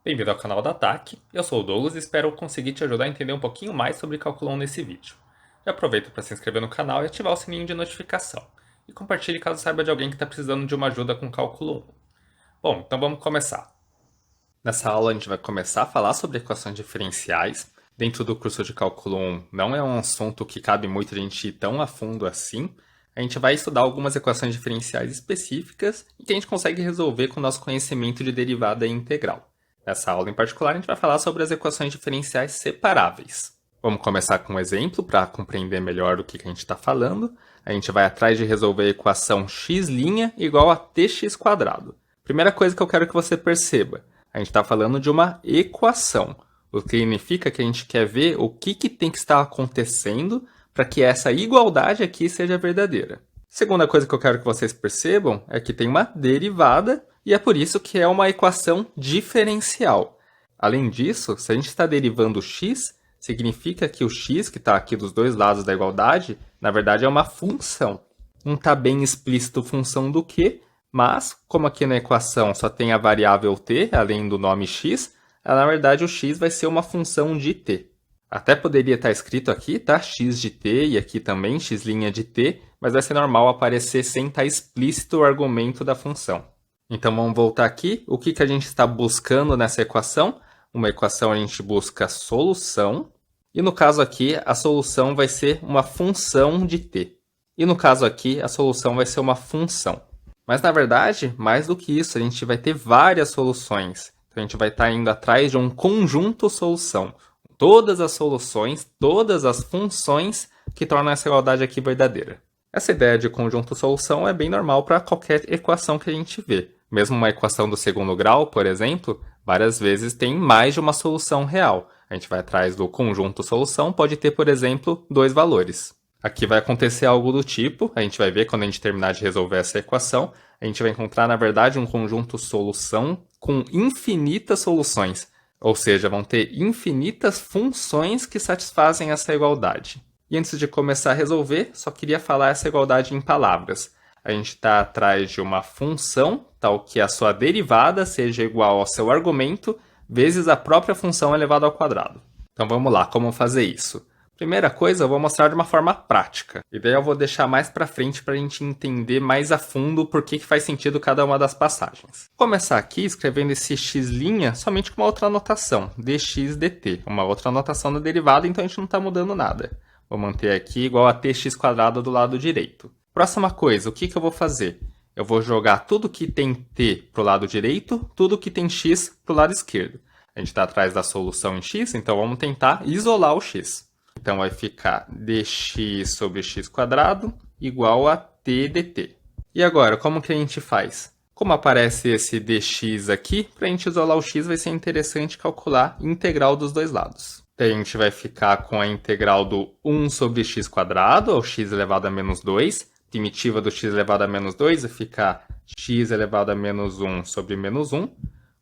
Bem-vindo ao canal da TAC, eu sou o Douglas e espero conseguir te ajudar a entender um pouquinho mais sobre Cálculo 1 nesse vídeo. Já aproveita para se inscrever no canal e ativar o sininho de notificação. E compartilhe caso saiba de alguém que está precisando de uma ajuda com Cálculo 1. Bom, então vamos começar. Nessa aula a gente vai começar a falar sobre equações diferenciais. Dentro do curso de Cálculo 1 não é um assunto que cabe muito a gente ir tão a fundo assim. A gente vai estudar algumas equações diferenciais específicas e que a gente consegue resolver com o nosso conhecimento de derivada integral. Nessa aula em particular, a gente vai falar sobre as equações diferenciais separáveis. Vamos começar com um exemplo para compreender melhor o que a gente está falando. A gente vai atrás de resolver a equação x' igual a tx². Primeira coisa que eu quero que você perceba, a gente está falando de uma equação, o que significa que a gente quer ver o que tem que estar acontecendo para que essa igualdade aqui seja verdadeira. Segunda coisa que eu quero que vocês percebam é que tem uma derivada e é por isso que é uma equação diferencial. Além disso, se a gente está derivando x, significa que o x, que está aqui dos dois lados da igualdade, na verdade é uma função. Não está bem explícito função do quê, mas como aqui na equação só tem a variável t, além do nome x, na verdade o x vai ser uma função de t. Até poderia estar escrito aqui, tá? X de t e aqui também x' de t, mas vai ser normal aparecer sem estar explícito o argumento da função. Então vamos voltar aqui. O que a gente está buscando nessa equação? Uma equação a gente busca solução. E no caso aqui, a solução vai ser uma função de t. E no caso aqui, a solução vai ser uma função. Mas na verdade, mais do que isso, a gente vai ter várias soluções. Então a gente vai estar indo atrás de um conjunto solução. Todas as soluções, todas as funções que tornam essa igualdade aqui verdadeira. Essa ideia de conjunto solução é bem normal para qualquer equação que a gente vê. Mesmo uma equação do segundo grau, por exemplo, várias vezes tem mais de uma solução real. A gente vai atrás do conjunto solução, pode ter, por exemplo, dois valores. Aqui vai acontecer algo do tipo, a gente vai ver quando a gente terminar de resolver essa equação, a gente vai encontrar, na verdade, um conjunto solução com infinitas soluções. Ou seja, vão ter infinitas funções que satisfazem essa igualdade. E antes de começar a resolver, só queria falar essa igualdade em palavras. A gente está atrás de uma função, tal que a sua derivada seja igual ao seu argumento, vezes a própria função elevada ao quadrado. Então vamos lá, como fazer isso? Primeira coisa, eu vou mostrar de uma forma prática. E daí eu vou deixar mais para frente para a gente entender mais a fundo por que faz sentido cada uma das passagens. Vou começar aqui escrevendo esse x' somente com uma outra anotação, dx dt. Uma outra anotação da derivada, então a gente não está mudando nada. Vou manter aqui igual a tx² do lado direito. Próxima coisa, o que eu vou fazer? Eu vou jogar tudo que tem t para o lado direito, tudo que tem x para o lado esquerdo. A gente está atrás da solução em x, então vamos tentar isolar o x. Então vai ficar dx sobre x² igual a t dt. E agora, como que a gente faz? Como aparece esse dx aqui, para a gente isolar o x vai ser interessante calcular a integral dos dois lados. Daí a gente vai ficar com a integral do 1 sobre x², ou x elevado a menos 2. Primitiva do x elevado a menos 2 vai ficar x elevado a menos 1 sobre menos 1.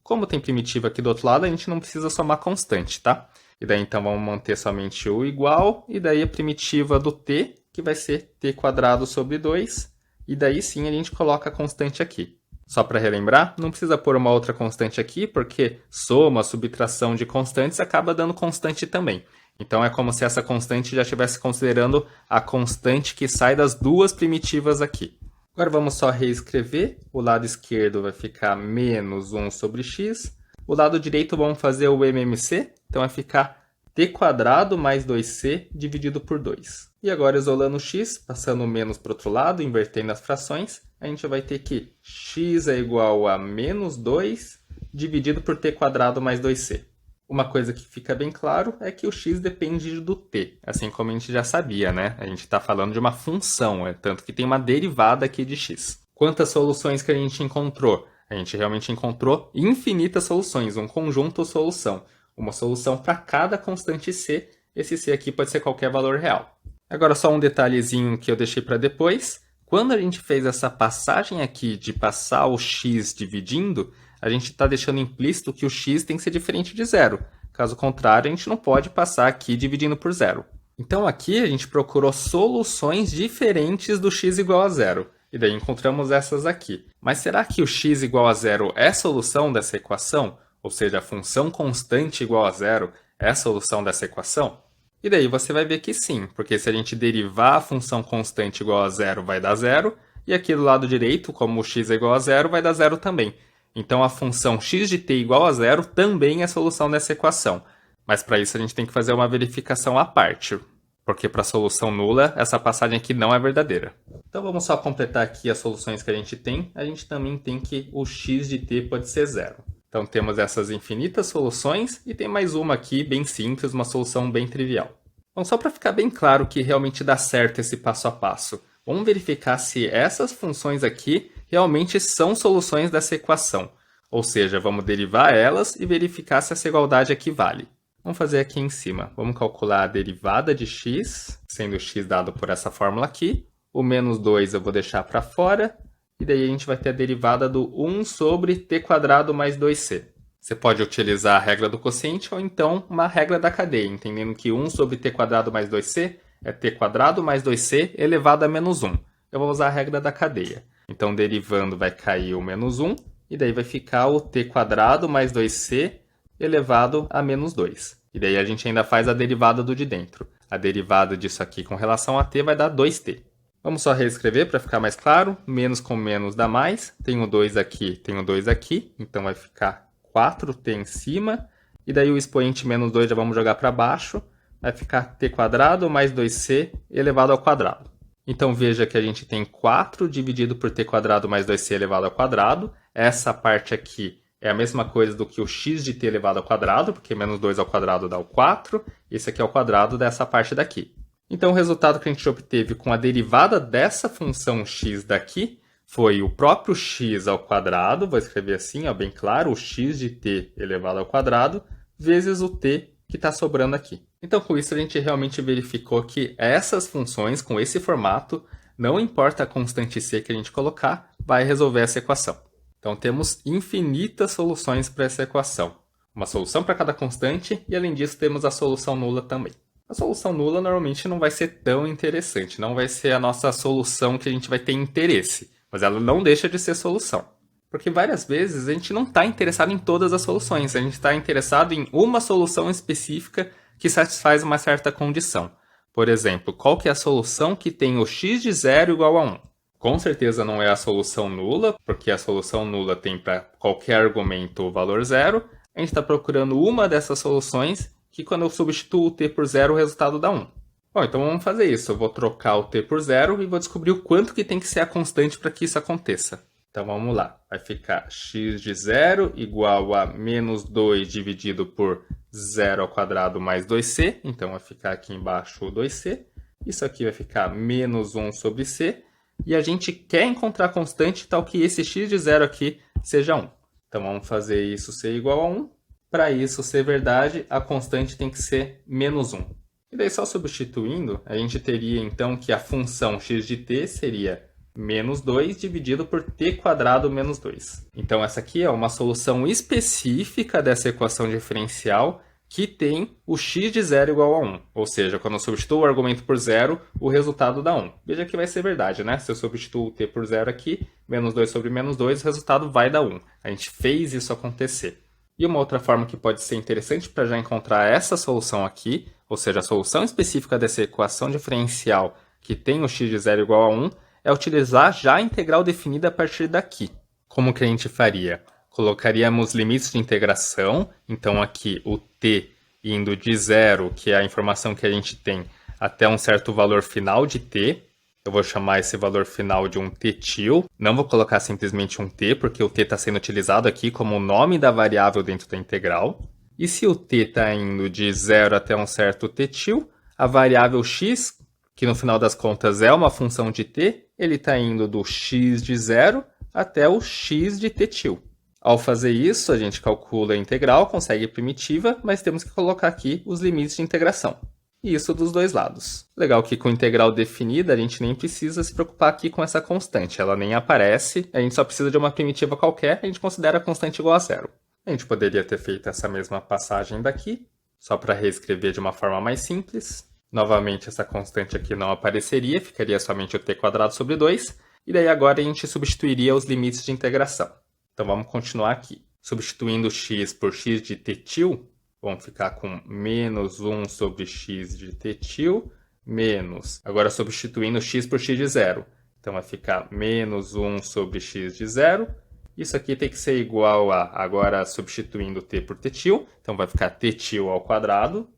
Como tem primitiva aqui do outro lado, a gente não precisa somar constante, tá? E daí então vamos manter somente o igual, e daí a primitiva do t, que vai ser t² sobre 2. E daí sim a gente coloca a constante aqui. Só para relembrar, não precisa pôr uma outra constante aqui, porque soma, subtração de constantes acaba dando constante também. Então é como se essa constante já estivesse considerando a constante que sai das duas primitivas aqui. Agora vamos só reescrever. O lado esquerdo vai ficar menos 1 sobre x. O lado direito vamos fazer o MMC, então vai ficar t² mais 2c dividido por 2. E agora isolando o x, passando o menos para o outro lado, invertendo as frações, a gente vai ter que x é igual a menos 2 dividido por t² mais 2c. Uma coisa que fica bem claro é que o x depende do t, assim como a gente já sabia, né? A gente está falando de uma função, tanto que tem uma derivada aqui de x. Quantas soluções que a gente encontrou? A gente realmente encontrou infinitas soluções, um conjunto solução. Uma solução para cada constante c, esse c aqui pode ser qualquer valor real. Agora só um detalhezinho que eu deixei para depois. Quando a gente fez essa passagem aqui de passar o x dividindo, a gente está deixando implícito que o x tem que ser diferente de zero. Caso contrário, a gente não pode passar aqui dividindo por zero. Então aqui a gente procurou soluções diferentes do x igual a zero. E daí encontramos essas aqui. Mas será que o x igual a zero é a solução dessa equação? ou seja, a função constante igual a zero, é a solução dessa equação? E daí você vai ver que sim, porque se a gente derivar a função constante igual a zero, vai dar zero, e aqui do lado direito, como o x é igual a zero, vai dar zero também. Então a função x de t igual a zero também é a solução dessa equação. Mas para isso a gente tem que fazer uma verificação à parte, porque para a solução nula, essa passagem aqui não é verdadeira. Então vamos só completar aqui as soluções que a gente também tem que o x de t pode ser zero. Então temos essas infinitas soluções e tem mais uma aqui bem simples, uma solução bem trivial. Então só para ficar bem claro que realmente dá certo esse passo a passo, vamos verificar se essas funções aqui realmente são soluções dessa equação. Ou seja, vamos derivar elas e verificar se essa igualdade aqui vale. Vamos fazer aqui em cima. Vamos calcular a derivada de x, sendo x dado por essa fórmula aqui. O menos 2 eu vou deixar para fora. E daí a gente vai ter a derivada do 1 sobre t² mais 2c. Você pode utilizar a regra do quociente ou então uma regra da cadeia, entendendo que 1 sobre t² mais 2c é t² mais 2c elevado a menos 1. Eu vou usar a regra da cadeia. Então, derivando vai cair o menos 1, e daí vai ficar o t² mais 2c elevado a menos 2. E daí a gente ainda faz a derivada do de dentro. A derivada disso aqui com relação a t vai dar 2t. Vamos só reescrever para ficar mais claro. Menos com menos dá mais. Tenho 2 aqui, tenho 2 aqui. Então vai ficar 4t em cima. E daí o expoente menos 2 já vamos jogar para baixo. Vai ficar t² mais 2c elevado ao quadrado. Então veja que a gente tem 4 dividido por t² mais 2c elevado ao quadrado. Essa parte aqui é a mesma coisa do que o x de t elevado ao quadrado, porque menos 2 ao quadrado dá o 4. Esse aqui é o quadrado dessa parte daqui. Então o resultado que a gente obteve com a derivada dessa função x daqui foi o próprio x ao quadrado, vou escrever assim, ó, bem claro, o x de t elevado ao quadrado, vezes o t que está sobrando aqui. Então com isso a gente realmente verificou que essas funções, com esse formato, não importa a constante c que a gente colocar, vai resolver essa equação. Então temos infinitas soluções para essa equação. Uma solução para cada constante e além disso temos a solução nula também. A solução nula normalmente não vai ser tão interessante, não vai ser a nossa solução que a gente vai ter interesse, mas ela não deixa de ser solução. Porque várias vezes a gente não está interessado em todas as soluções, a gente está interessado em uma solução específica que satisfaz uma certa condição. Por exemplo, qual que é a solução que tem o x de 0 igual a 1? Com certeza não é a solução nula, porque a solução nula tem para qualquer argumento o valor 0. A gente está procurando uma dessas soluções que quando eu substituo o t por 0, o resultado dá 1. Bom, então vamos fazer isso. Eu vou trocar o t por 0 e vou descobrir o quanto que tem que ser a constante para que isso aconteça. Então vamos lá. Vai ficar x de 0 igual a menos 2 dividido por 0 ao quadrado mais 2c. Então vai ficar aqui embaixo o 2c. Isso aqui vai ficar menos 1 sobre c. E a gente quer encontrar a constante tal que esse x de 0 aqui seja 1. Então vamos fazer isso ser igual a 1. Para isso ser verdade, a constante tem que ser menos 1. E daí só substituindo, a gente teria então que a função x de t seria menos 2 dividido por t² menos 2. Então essa aqui é uma solução específica dessa equação diferencial que tem o x de 0 igual a 1. Ou seja, quando eu substituo o argumento por 0, o resultado dá 1. Veja que vai ser verdade, né? Se eu substituo o t por 0 aqui, menos 2 sobre menos 2, o resultado vai dar 1. A gente fez isso acontecer. E uma outra forma que pode ser interessante para já encontrar essa solução aqui, ou seja, a solução específica dessa equação diferencial que tem o x de 0 igual a 1, é utilizar já a integral definida a partir daqui. Como que a gente faria? Colocaríamos limites de integração, então aqui o t indo de 0, que é a informação que a gente tem, até um certo valor final de t. Eu vou chamar esse valor final de um t-til. Não vou colocar simplesmente um t, porque o t está sendo utilizado aqui como o nome da variável dentro da integral. E se o t está indo de 0 até um certo t-til, a variável x, que no final das contas é uma função de t, ele está indo do x de 0 até o x de t-til. Ao fazer isso, a gente calcula a integral, consegue a primitiva, mas temos que colocar aqui os limites de integração. E isso dos dois lados. Legal que com integral definida, a gente nem precisa se preocupar aqui com essa constante. Ela nem aparece, a gente só precisa de uma primitiva qualquer, a gente considera a constante igual a 0. A gente poderia ter feito essa mesma passagem daqui, só para reescrever de uma forma mais simples. Novamente, essa constante aqui não apareceria, ficaria somente o t² sobre 2. E daí agora a gente substituiria os limites de integração. Então vamos continuar aqui. substituindo x por x de t-til, vamos ficar com menos 1 sobre x de t-til, menos, agora substituindo x por x de zero. Então vai ficar menos 1 sobre x de zero. Isso aqui tem que ser igual a, agora substituindo t por t-til, então vai ficar t-til ao quadrado,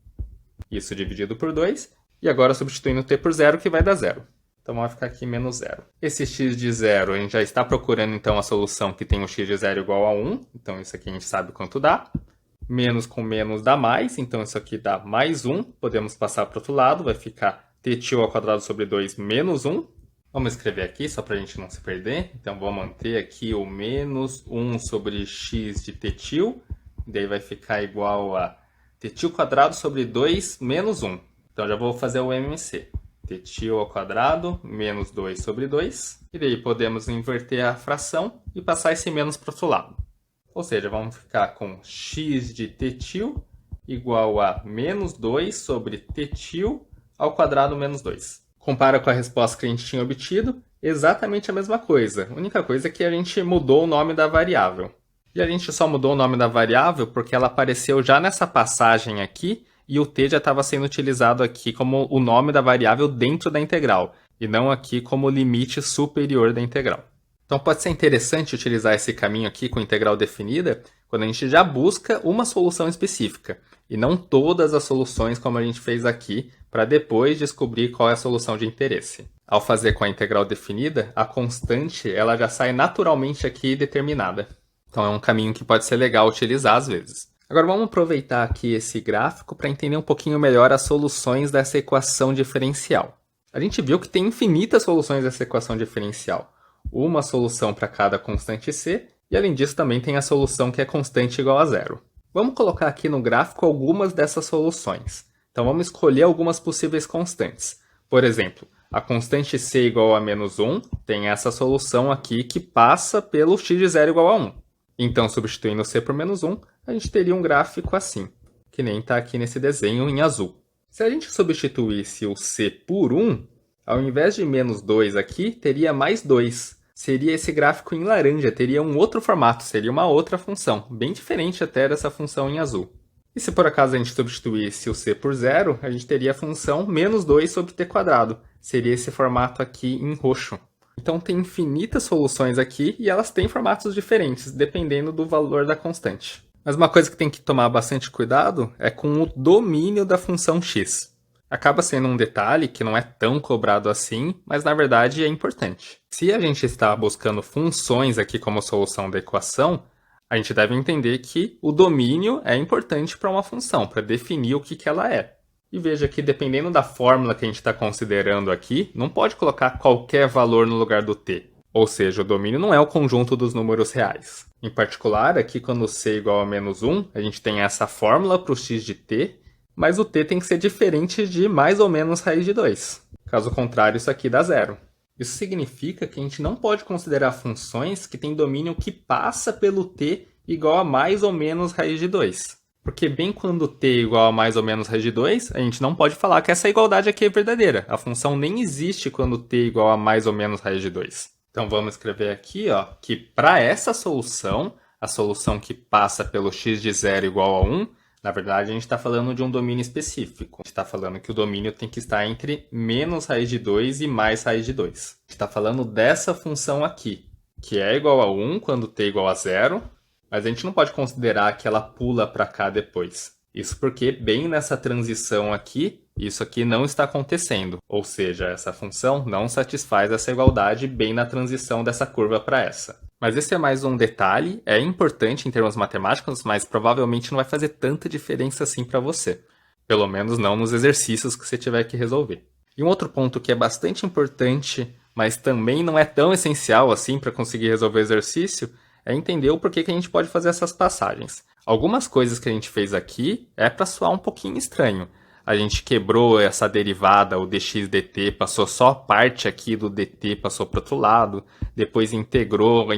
isso dividido por 2, e agora substituindo t por zero, que vai dar zero. Então vai ficar aqui menos zero. Esse x de zero, a gente já está procurando então a solução que tem o x de zero igual a 1, então isso aqui a gente sabe quanto dá. Menos com menos dá mais, então isso aqui dá mais 1, podemos passar para o outro lado, vai ficar t-til ao quadrado sobre 2 menos 1. Vamos escrever aqui, só para a gente não se perder. Então, vou manter aqui o menos 1 sobre x de t-til. Daí vai ficar igual a t-til quadrado sobre 2 menos 1. Então, já vou fazer o MMC. t-til ao quadrado menos 2 sobre 2. E daí podemos inverter a fração e passar esse menos para o outro lado. Ou seja, vamos ficar com x de t-til igual a menos 2 sobre t-til ao quadrado menos 2. Compara com a resposta que a gente tinha obtido, exatamente a mesma coisa. A única coisa é que a gente mudou o nome da variável. E a gente só mudou o nome da variável porque ela apareceu já nessa passagem aqui e o t já estava sendo utilizado aqui como o nome da variável dentro da integral, e não aqui como limite superior da integral. Então pode ser interessante utilizar esse caminho aqui com integral definida quando a gente já busca uma solução específica, e não todas as soluções como a gente fez aqui, para depois descobrir qual é a solução de interesse. Ao fazer com a integral definida, a constante ela já sai naturalmente aqui determinada. Então é um caminho que pode ser legal utilizar às vezes. Agora vamos aproveitar aqui esse gráfico para entender um pouquinho melhor as soluções dessa equação diferencial. A gente viu que tem infinitas soluções dessa equação diferencial. Uma solução para cada constante c, e além disso também tem a solução que é constante igual a zero. Vamos colocar aqui no gráfico algumas dessas soluções. Então vamos escolher algumas possíveis constantes. Por exemplo, a constante c igual a menos 1 tem essa solução aqui que passa pelo x de zero igual a 1. Então, substituindo c por menos 1, a gente teria um gráfico assim, que nem está aqui nesse desenho em azul. Se a gente substituísse o c por 1, ao invés de menos 2 aqui, teria mais 2. Seria esse gráfico em laranja, teria um outro formato, seria uma outra função, bem diferente até dessa função em azul. E se por acaso a gente substituísse o c por zero, a gente teria a função menos 2 sobre t quadrado. Seria esse formato aqui em roxo. Então tem infinitas soluções aqui e elas têm formatos diferentes, dependendo do valor da constante. Mas uma coisa que tem que tomar bastante cuidado é com o domínio da função x. Acaba sendo um detalhe que não é tão cobrado assim, mas na verdade é importante. Se a gente está buscando funções aqui como solução da equação, a gente deve entender que o domínio é importante para uma função, para definir o que ela é. E veja que dependendo da fórmula que a gente está considerando aqui, não pode colocar qualquer valor no lugar do t. Ou seja, o domínio não é o conjunto dos números reais. Em particular, aqui quando c é igual a menos 1, a gente tem essa fórmula para o x de t, mas o t tem que ser diferente de mais ou menos raiz de 2. Caso contrário, isso aqui dá zero. Isso significa que a gente não pode considerar funções que têm domínio que passa pelo t igual a mais ou menos raiz de 2. Porque bem quando t é igual a mais ou menos raiz de 2, a gente não pode falar que essa igualdade aqui é verdadeira. A função nem existe quando t é igual a mais ou menos raiz de 2. Então vamos escrever aqui que para essa solução, a solução que passa pelo x de zero igual a 1, na verdade a gente está falando de um domínio específico. A gente está falando que o domínio tem que estar entre menos raiz de 2 e mais raiz de 2. A gente está falando dessa função aqui, que é igual a 1 quando t é igual a 0, mas a gente não pode considerar que ela pula para cá depois. Isso porque bem nessa transição aqui, isso aqui não está acontecendo. Ou seja, essa função não satisfaz essa igualdade bem na transição dessa curva para essa. Mas esse é mais um detalhe, é importante em termos matemáticos, mas provavelmente não vai fazer tanta diferença assim para você. Pelo menos não nos exercícios que você tiver que resolver. E um outro ponto que é bastante importante, mas também não é tão essencial assim para conseguir resolver o exercício, é entender o porquê que a gente pode fazer essas passagens. Algumas coisas que a gente fez aqui é para soar um pouquinho estranho. A gente quebrou essa derivada, o dx dt, passou só parte aqui do dt, passou para o outro lado. Depois integrou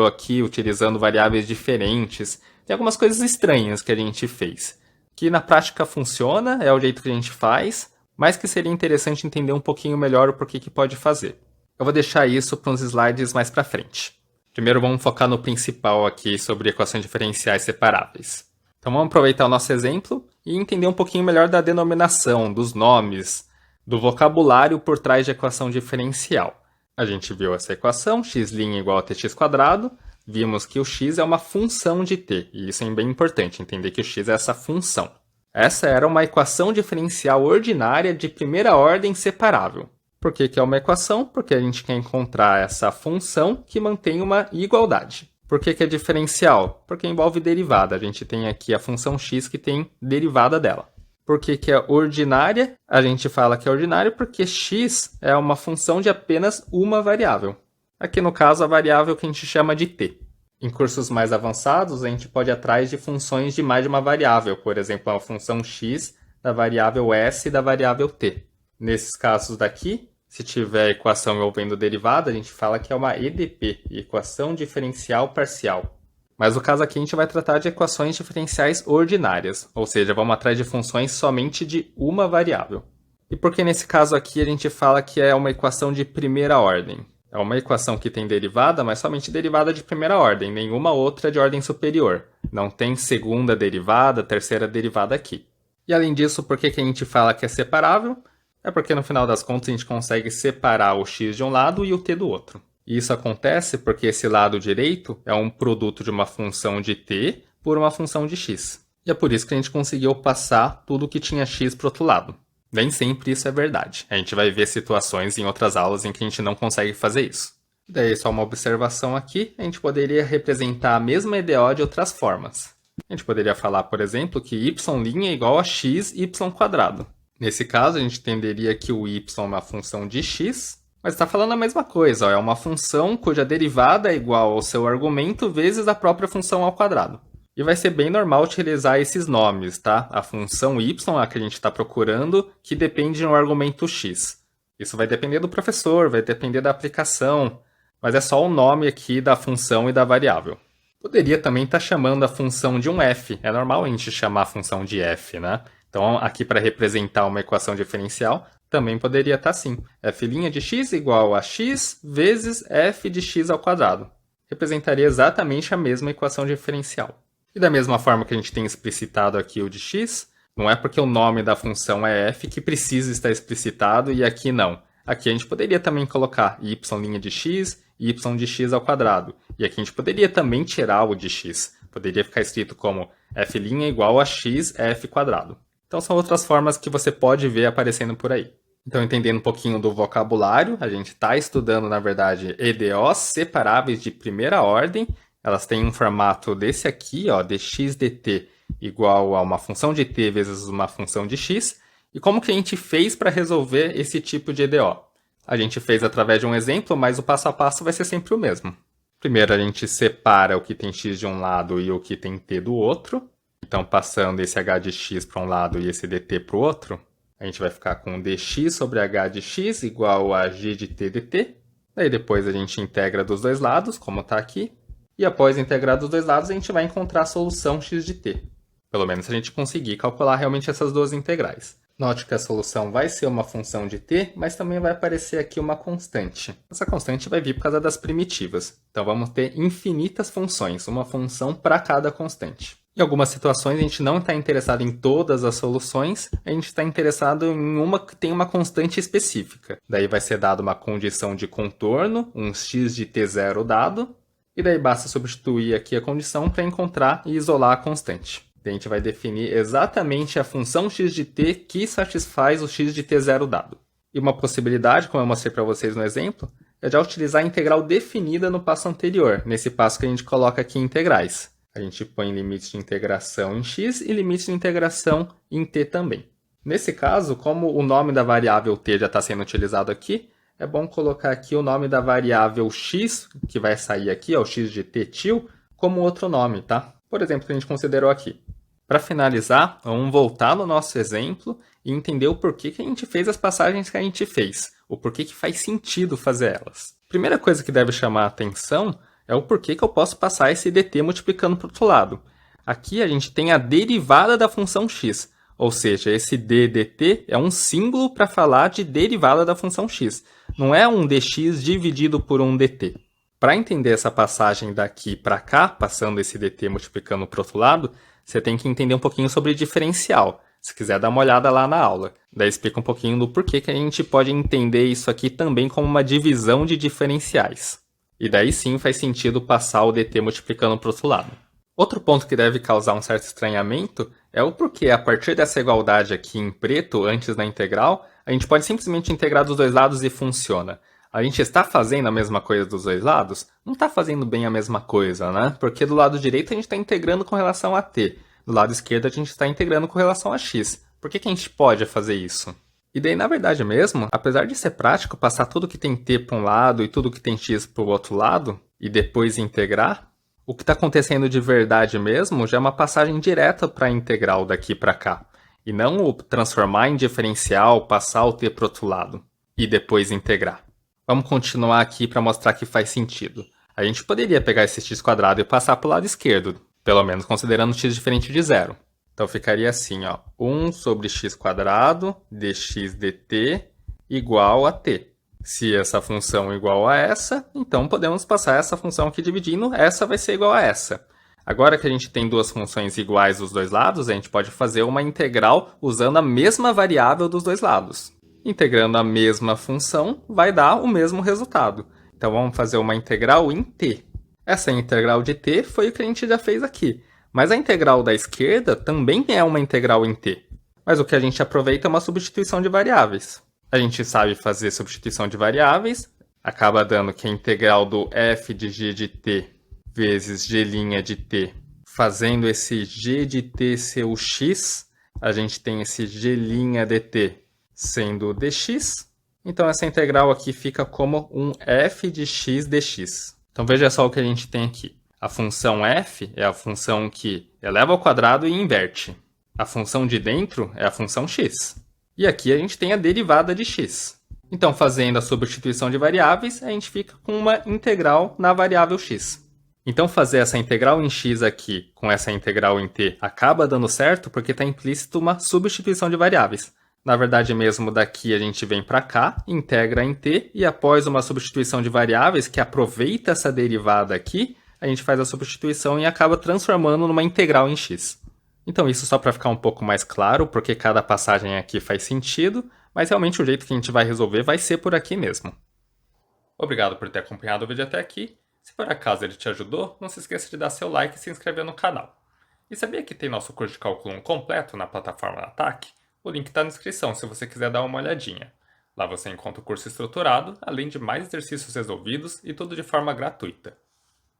aqui utilizando variáveis diferentes. Tem algumas coisas estranhas que a gente fez. Que na prática funciona, é o jeito que a gente faz, mas que seria interessante entender um pouquinho melhor o porquê que pode fazer. Eu vou deixar isso para uns slides mais para frente. Primeiro vamos focar no principal aqui sobre equações diferenciais separáveis. Então vamos aproveitar o nosso exemplo e entender um pouquinho melhor da denominação, dos nomes, do vocabulário por trás de equação diferencial. A gente viu essa equação, x' igual a tx², vimos que o x é uma função de t, e isso é bem importante, entender que o x é essa função. Essa era uma equação diferencial ordinária de primeira ordem separável. Por que é uma equação? Porque a gente quer encontrar essa função que mantém uma igualdade. Por que é diferencial? Porque envolve derivada. A gente tem aqui a função x que tem derivada dela. Por que é ordinária? A gente fala que é ordinária porque x é uma função de apenas uma variável. Aqui no caso a variável que a gente chama de t. Em cursos mais avançados a gente pode ir atrás de funções de mais de uma variável. Por exemplo, a função x da variável s e da variável t. Nesses casos daqui, se tiver equação envolvendo derivada, a gente fala que é uma EDP, equação diferencial parcial. Mas no caso aqui a gente vai tratar de equações diferenciais ordinárias, ou seja, vamos atrás de funções somente de uma variável. E por que nesse caso aqui a gente fala que é uma equação de primeira ordem? É uma equação que tem derivada, mas somente derivada de primeira ordem, nenhuma outra de ordem superior. Não tem segunda derivada, terceira derivada aqui. E além disso, por que a gente fala que é separável? É porque no final das contas a gente consegue separar o x de um lado e o t do outro. E isso acontece porque esse lado direito é um produto de uma função de t por uma função de x. E é por isso que a gente conseguiu passar tudo que tinha x para o outro lado. Nem sempre isso é verdade. A gente vai ver situações em outras aulas em que a gente não consegue fazer isso. Daí só uma observação aqui, a gente poderia representar a mesma EDO de outras formas. A gente poderia falar, por exemplo, que y' é igual a xy². Nesse caso, a gente entenderia que o y é uma função de x, mas está falando a mesma coisa. É uma função cuja derivada é igual ao seu argumento vezes a própria função ao quadrado. E vai ser bem normal utilizar esses nomes, tá? A função y, a que a gente está procurando, que depende de um argumento x. Isso vai depender do professor, vai depender da aplicação, mas é só o nome aqui da função e da variável. Poderia também estar chamando a função de um f. É normal a gente chamar a função de f, né? Então, aqui para representar uma equação diferencial, também poderia estar assim. f' de x igual a x vezes f de x ao quadrado. Representaria exatamente a mesma equação diferencial. E da mesma forma que a gente tem explicitado aqui o de x, não é porque o nome da função é f que precisa estar explicitado e aqui não. Aqui a gente poderia também colocar y' de x, y de x ao quadrado. E aqui a gente poderia também tirar o de x. Poderia ficar escrito como f' igual a x f². Então são outras formas que você pode ver aparecendo por aí. Então, entendendo um pouquinho do vocabulário, a gente está estudando, na verdade, EDOs separáveis de primeira ordem. Elas têm um formato desse aqui, ó, dx dt igual a uma função de t vezes uma função de x. E como que a gente fez para resolver esse tipo de EDO? A gente fez através de um exemplo, mas o passo a passo vai ser sempre o mesmo. Primeiro, a gente separa o que tem x de um lado e o que tem t do outro. Então, passando esse h de x para um lado e esse dt para o outro, a gente vai ficar com dx sobre h de x igual a g de t dt. Daí depois a gente integra dos dois lados, como está aqui. E após integrar dos dois lados, a gente vai encontrar a solução x de t. Pelo menos se a gente conseguir calcular realmente essas duas integrais. Note que a solução vai ser uma função de t, mas também vai aparecer aqui uma constante. Essa constante vai vir por causa das primitivas. Então vamos ter infinitas funções, uma função para cada constante. Em algumas situações a gente não está interessado em todas as soluções, a gente está interessado em uma que tem uma constante específica. Daí vai ser dada uma condição de contorno, um x de t0 dado, e daí basta substituir aqui a condição para encontrar e isolar a constante. Daí a gente vai definir exatamente a função x de t que satisfaz o x de t0 dado. E uma possibilidade, como eu mostrei para vocês no exemplo, é já utilizar a integral definida no passo anterior, nesse passo que a gente coloca aqui em integrais. A gente põe limites de integração em x e limites de integração em t também. Nesse caso, como o nome da variável t já está sendo utilizado aqui, é bom colocar aqui o nome da variável x, que vai sair aqui, ó, o x de t til, como outro nome, tá? Por exemplo, que a gente considerou aqui. Para finalizar, vamos voltar no nosso exemplo e entender o porquê que a gente fez as passagens que a gente fez, o porquê que faz sentido fazer elas. Primeira coisa que deve chamar a atenção é o porquê que eu posso passar esse dt multiplicando para o outro lado. Aqui a gente tem a derivada da função x, ou seja, esse d dt é um símbolo para falar de derivada da função x. Não é um dx dividido por um dt. Para entender essa passagem daqui para cá, passando esse dt multiplicando para o outro lado, você tem que entender um pouquinho sobre diferencial. Se quiser dar uma olhada lá na aula. Daí explica um pouquinho do porquê que a gente pode entender isso aqui também como uma divisão de diferenciais. E daí sim faz sentido passar o dt multiplicando para o outro lado. Outro ponto que deve causar um certo estranhamento é o porquê, a partir dessa igualdade aqui em preto, antes da integral, a gente pode simplesmente integrar dos dois lados e funciona. A gente está fazendo a mesma coisa dos dois lados? Não está fazendo bem a mesma coisa, né? Porque do lado direito a gente está integrando com relação a t. Do lado esquerdo a gente está integrando com relação a x. Por que a gente pode fazer isso? E daí, na verdade mesmo, apesar de ser prático passar tudo que tem t para um lado e tudo que tem x para o outro lado, e depois integrar, o que está acontecendo de verdade mesmo já é uma passagem direta para a integral daqui para cá. E não o transformar em diferencial, passar o t para o outro lado, e depois integrar. Vamos continuar aqui para mostrar que faz sentido. A gente poderia pegar esse x² e passar para o lado esquerdo, pelo menos considerando x diferente de zero. Então ficaria assim, ó, 1 sobre x² dx dt igual a t. Se essa função é igual a essa, então podemos passar essa função aqui dividindo, essa vai ser igual a essa. Agora que a gente tem duas funções iguais dos dois lados, a gente pode fazer uma integral usando a mesma variável dos dois lados. Integrando a mesma função vai dar o mesmo resultado. Então vamos fazer uma integral em t. Essa integral de t foi o que a gente já fez aqui. Mas a integral da esquerda também é uma integral em t. Mas o que a gente aproveita é uma substituição de variáveis. A gente sabe fazer substituição de variáveis, acaba dando que a integral do f de g de t vezes g' de t, fazendo esse g de t ser o x, a gente tem esse g' dt sendo o dx. Então essa integral aqui fica como um f de x dx. Então veja só o que a gente tem aqui. A função f é a função que eleva ao quadrado e inverte. A função de dentro é a função x. E aqui a gente tem a derivada de x. Então, fazendo a substituição de variáveis, a gente fica com uma integral na variável x. Então, fazer essa integral em x aqui com essa integral em t acaba dando certo porque está implícito uma substituição de variáveis. Na verdade mesmo, daqui a gente vem para cá, integra em t, e após uma substituição de variáveis que aproveita essa derivada aqui, a gente faz a substituição e acaba transformando numa integral em x. Então isso só para ficar um pouco mais claro, porque cada passagem aqui faz sentido, mas realmente o jeito que a gente vai resolver vai ser por aqui mesmo. Obrigado por ter acompanhado o vídeo até aqui. Se por acaso ele te ajudou, não se esqueça de dar seu like e se inscrever no canal. E sabia que tem nosso curso de cálculo 1 completo na plataforma Ataque? O link está na descrição se você quiser dar uma olhadinha. Lá você encontra o curso estruturado, além de mais exercícios resolvidos e tudo de forma gratuita.